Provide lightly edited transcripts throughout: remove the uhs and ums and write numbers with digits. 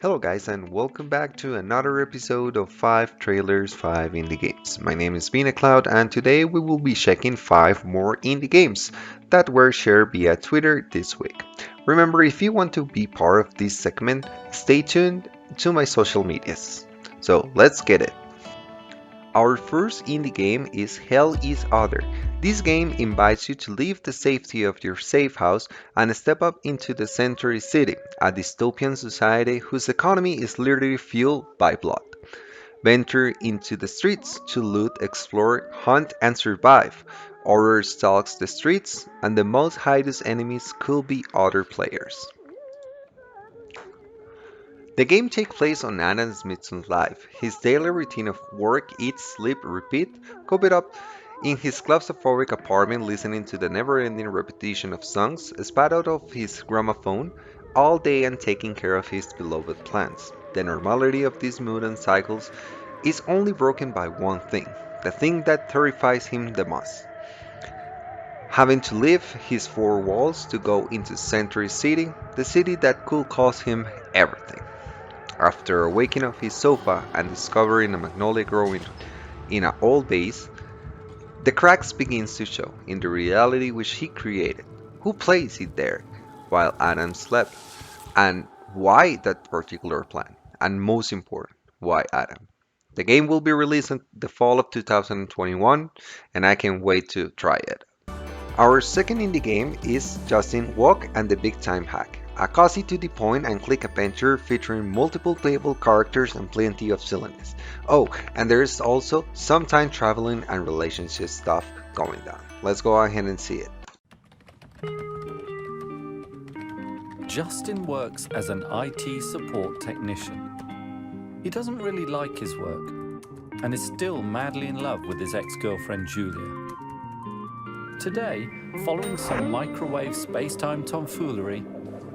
Hello guys and welcome back to another episode of 5 Trailers 5 Indie Games. My name is Vina Cloud and today we will be checking 5 more indie games that were shared via Twitter this week. Remember, if you want to be part of this segment, stay tuned to my social medias. So let's get it. Our first indie game is Hell is Other. This game invites you to leave the safety of your safe house and step up into the Century City, a dystopian society whose economy is literally fueled by blood. Venture into the streets to loot, explore, hunt, and survive. Horror stalks the streets, and the most hideous enemies could be other players. The game takes place on Adam Smith's life. His daily routine of work, eat, sleep, repeat, covered up in his claustrophobic apartment listening to the never-ending repetition of songs spat out of his gramophone all day and taking care of his beloved plants. The normality of these mood cycles is only broken by one thing, the thing that terrifies him the most. Having to leave his four walls to go into Century City, the city that could cost him everything. After waking off his sofa and discovering a magnolia growing in an old vase, the cracks begins to show in the reality which he created. Who placed it there while Adam slept? And why that particular plan? And most important, why Adam? The game will be released in the fall of 2021 and I can't wait to try it. Our second indie game is Justin Wack and the Big Time Hack, a cozy to the point and click adventure featuring multiple playable characters and plenty of silliness. Oh, and there is also some time traveling and relationship stuff going down. Let's go ahead and see it. Justin works as an IT support technician. He doesn't really like his work and is still madly in love with his ex-girlfriend Julia. Today, following some microwave space-time tomfoolery,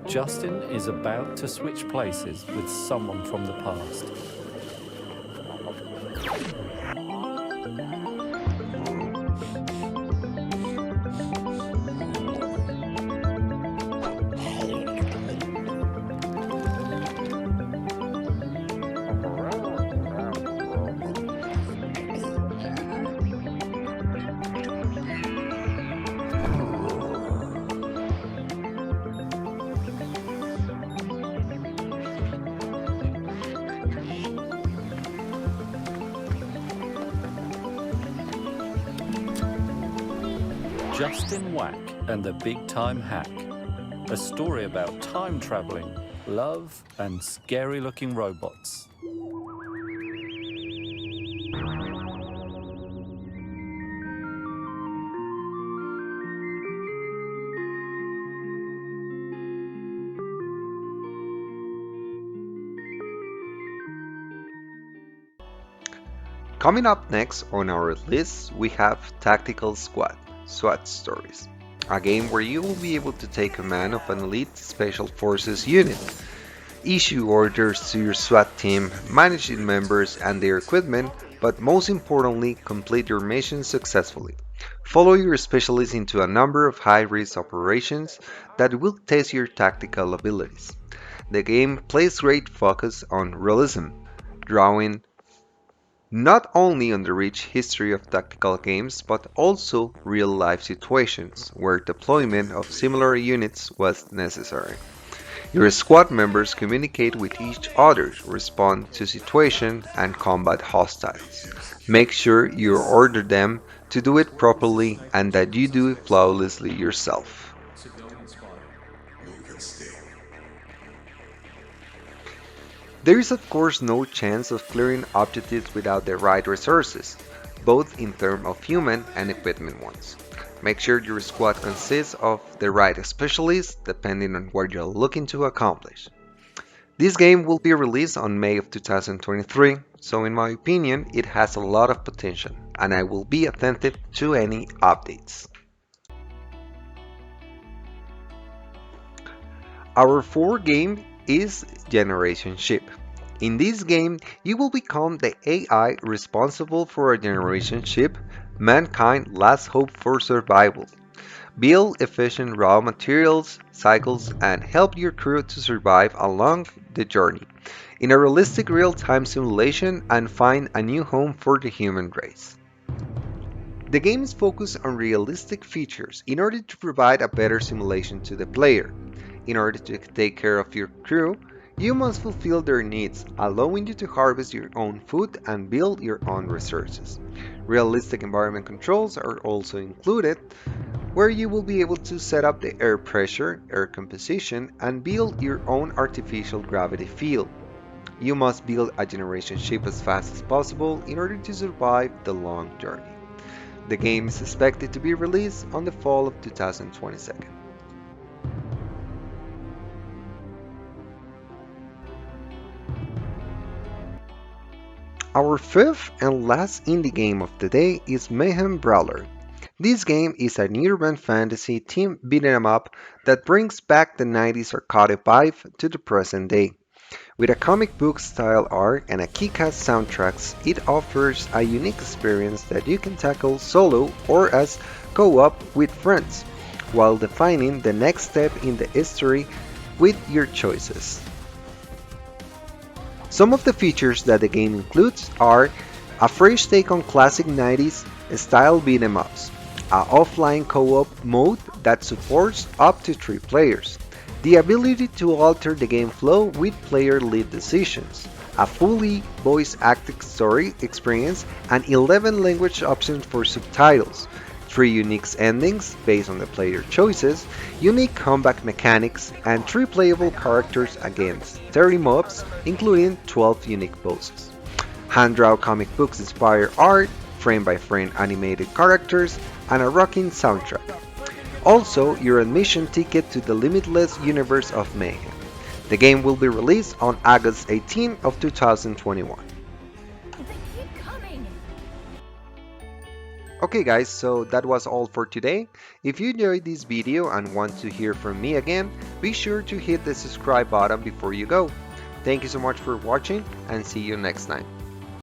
Justin is about to switch places with someone from the past. Justin Wack and the Big Time Hack. A story about time traveling, love, and scary-looking robots. Coming up next on our list, we have Tactical Squad, SWAT Stories, a game where you will be able to take command of an elite special forces unit, issue orders to your SWAT team, manage its members and their equipment, but most importantly, complete your mission successfully. Follow your specialist into a number of high-risk operations that will test your tactical abilities. The game places great focus on realism, drawing not only on the rich history of tactical games, but also real-life situations where deployment of similar units was necessary. Your squad members communicate with each other, respond to situations, and combat hostiles. Make sure you order them to do it properly and that you do it flawlessly yourself. There is of course no chance of clearing objectives without the right resources, both in terms of human and equipment ones. Make sure your squad consists of the right specialists depending on what you're looking to accomplish. This game will be released on May of 2023, so in my opinion it has a lot of potential and I will be attentive to any updates. Our fourth game is Generation Ship. In this game, you will become the AI responsible for a generation ship, mankind's last hope for survival. Build efficient raw materials, cycles, and help your crew to survive along the journey in a realistic real-time simulation and find a new home for the human race. The game is focused on realistic features in order to provide a better simulation to the player. In order to take care of your crew, you must fulfill their needs, allowing you to harvest your own food and build your own resources. Realistic environment controls are also included, where you will be able to set up the air pressure, air composition, and build your own artificial gravity field. You must build a generation ship as fast as possible in order to survive the long journey. The game is expected to be released on the fall of 2022. Our fifth and last indie game of the day is Mayhem Brawler. This game is an urban fantasy team beat'em up that brings back the 90s arcade vibe to the present day. With a comic book style art and a kick-ass soundtracks, it offers a unique experience that you can tackle solo or as co-op with friends, while defining the next step in the history with your choices. Some of the features that the game includes are a fresh take on classic 90s style beat'em ups, a offline co-op mode that supports up to 3 players, the ability to alter the game flow with player lead decisions, a fully voice-acted story experience, and 11 language options for subtitles, 3 unique endings based on the player choices, unique combat mechanics, and 3 playable characters against 30 mobs, including 12 unique bosses. Hand-drawn comic books inspired art, frame-by-frame animated characters, and a rocking soundtrack. Also, your admission ticket to the limitless universe of Mayhem. The game will be released on August 18 of 2021. Okay guys, so that was all for today. If you enjoyed this video and want to hear from me again, be sure to hit the subscribe button before you go. Thank you so much for watching and see you next time.